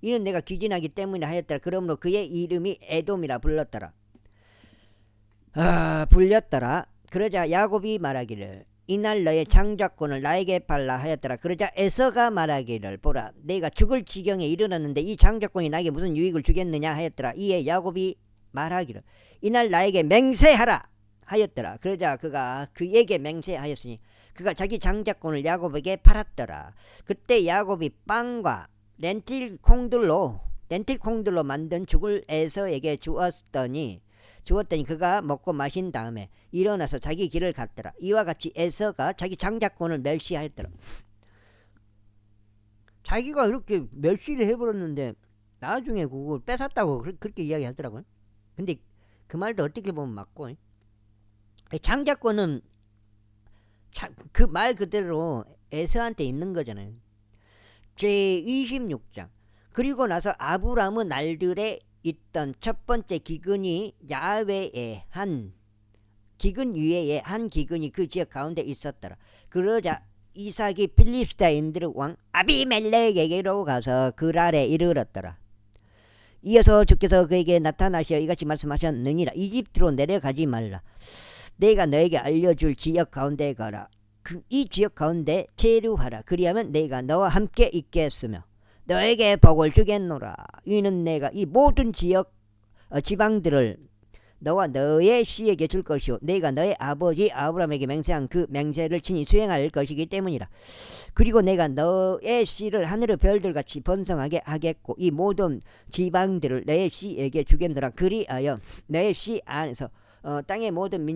Speaker 1: 이는 내가 기진하기 때문에 하였더라. 그러므로 그의 이름이 에돔이라 불렸더라. 그러자 야곱이 말하기를 이날 너의 장자권을 나에게 팔라 하였더라. 그러자 에서가 말하기를 보라 내가 죽을 지경에 이르렀는데 이 장자권이 나에게 무슨 유익을 주겠느냐 하였더라. 이에 야곱이 말하기를 이날 나에게 맹세하라 하였더라. 그러자 그가 그에게 맹세하였으니 그가 자기 장자권을 야곱에게 팔았더라. 그때 야곱이 빵과 렌틸 콩들로 만든 죽을 에서에게 주었더니 그가 먹고 마신 다음에 일어나서 자기 길을 갔더라. 이와 같이 에서가 자기 장자권을 멸시하였더라. 자기가 이렇게 멸시를 해버렸는데 나중에 그걸 뺏었다고 그렇게 이야기하더라고요. 근데 그 말도 어떻게 보면 맞고 장자권은 그 말 그대로 에서한테 있는 거잖아요. 제26장 그리고 나서 아브라함의 날들에 있던 첫 번째 기근이 야훼의 기근 위에 한 기근이 그 지역 가운데 있었더라. 그러자 이삭이 필리스타인들의 왕 아비멜렉에게로 가서 그랄에 이르렀더라. 이어서 주께서 그에게 나타나시어 이같이 말씀하셨느니라. 이집트로 내려가지 말라. 내가 너에게 알려줄 지역 가운데에 가라. 이 지역 가운데 체류하라. 그리하면 내가 너와 함께 있겠으며 너에게 복을 주겠노라. 이는 내가 이 모든 지방들을 너와 너의 씨에게 줄 것이요 내가 너의 아버지 아브라함에게 맹세한 그 맹세를 친히 수행할 것이기 때문이라. 그리고 내가 너의 씨를 하늘의 별들같이 번성하게 하겠고 이 모든 지방들을 너의 씨에게 주겠노라. 그리하여 너의 씨 안에서 땅의 모든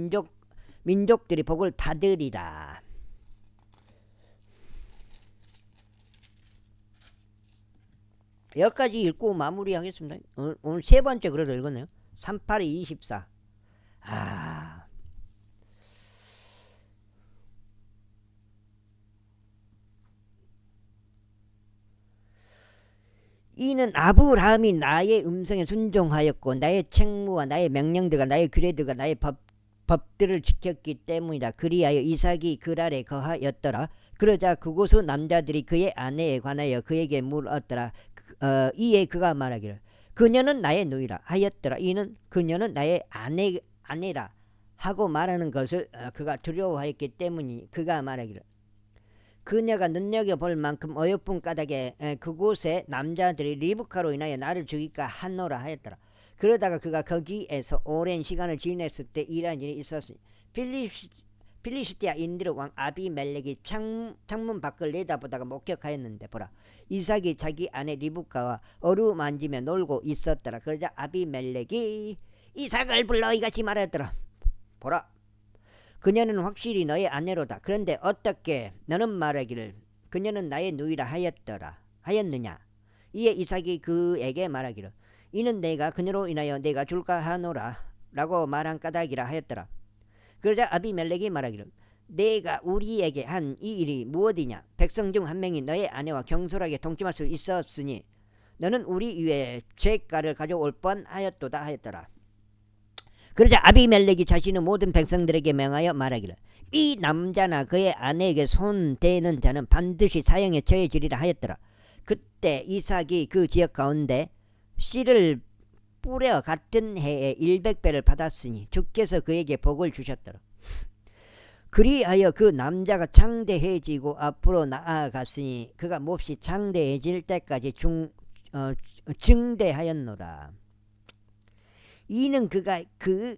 Speaker 1: 민족들이 복을 받으리라. 여기까지 읽고 마무리하겠습니다. 오늘 세 번째 그래도 읽었네요. 38이 24. 아, 이는 아브라함이 나의 음성에 순종하였고 나의 책무와 나의 명령들과 나의 규례들과 나의 법들을 지켰기 때문이라. 그리하여 이삭이 그랄에 거하였더라. 그러자 그곳의 남자들이 그의 아내에 관하여 그에게 물었더라. 이에 그가 말하기를 그녀는 나의 누이라 하였더라. 이는 그녀는 나의 아내라 하고 말하는 것을 그가 두려워하였기 때문이. 그가 말하기를 그녀가 눈여겨볼 만큼 어여쁜 까닭에 그곳에 남자들이 리브카로 인하여 나를 죽일까 하노라 하였더라. 그러다가 그가 거기에서 오랜 시간을 지냈을 때 이러한 일이 있었으니 필리시티아 인들 왕 아비멜렉이 창문 밖을 내다보다가 목격하였는데 보라, 이삭이 자기 아내 리브카와 어루만지며 놀고 있었더라. 그러자 아비멜렉이 이삭을 불러 이같이 말하였더라. 보라, 그녀는 확실히 너의 아내로다. 그런데 어떻게 너는 말하기를 그녀는 나의 누이라 하였느냐. 이에 이삭이 그에게 말하기를 이는 내가 그녀로 인하여 내가 줄까 하노라 라고 말한 까닭이라 하였더라. 그러자 아비멜렉이 말하기를 내가 우리에게 한 이 일이 무엇이냐. 백성 중 한 명이 너의 아내와 경솔하게 동침할 수 있었으니 너는 우리 위에 죄가를 가져올 뻔하였도다 하였더라. 그러자 아비멜렉이 자신의 모든 백성들에게 명하여 말하기를 이 남자나 그의 아내에게 손대는 자는 반드시 사형에 처해지리라 하였더라. 그때 이삭이 그 지역 가운데 씨를 뿌려 같은 해에 100배를 받았으니 주께서 그에게 복을 주셨더라. 그리하여 그 남자가 장대해지고 앞으로 나아갔으니 그가 몹시 장대해질 때까지 증대하였노라. 이는 그가 그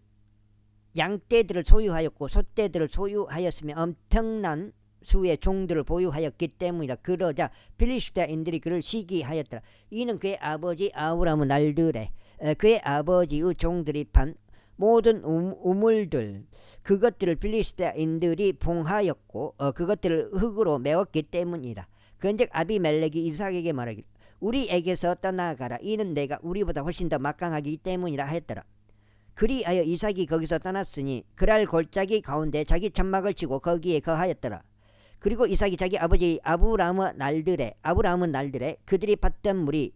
Speaker 1: 양떼들을 소유하였고 소떼들을 소유하였으며 엄청난 수의 종들을 보유하였기 때문이라. 그러자 필리스타인들이 그를 시기하였더라. 이는 그의 아버지 아브라함의 날들에 그의 아버지의 종들이 판 모든 우물들 그것들을 필리스타인들이 봉하였고 그것들을 흙으로 메웠기 때문이라. 그런즉 아비멜렉이 이삭에게 말하기를 우리에게서 떠나가라. 이는 내가 우리보다 훨씬 더 막강하기 때문이라 하였더라. 그리하여 이삭이 거기서 떠났으니 그랄 골짜기 가운데 자기 천막을 치고 거기에 거하였더라. 그리고 이삭이 자기 아버지 아브라함의 날들에 그들이 팠던 물이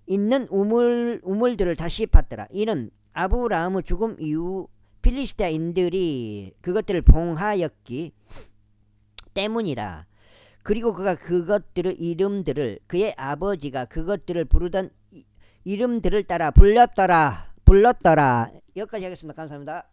Speaker 1: 있는 우물들을 다시 팠더라. 이는 아브라함의 죽음 이후 필리스타인들이 그것들을 봉하였기 때문이라. 그리고 그가 그것들의 이름들을 그의 아버지가 그것들을 부르던 이름들을 따라 불렀더라. 여기까지 하겠습니다. 감사합니다.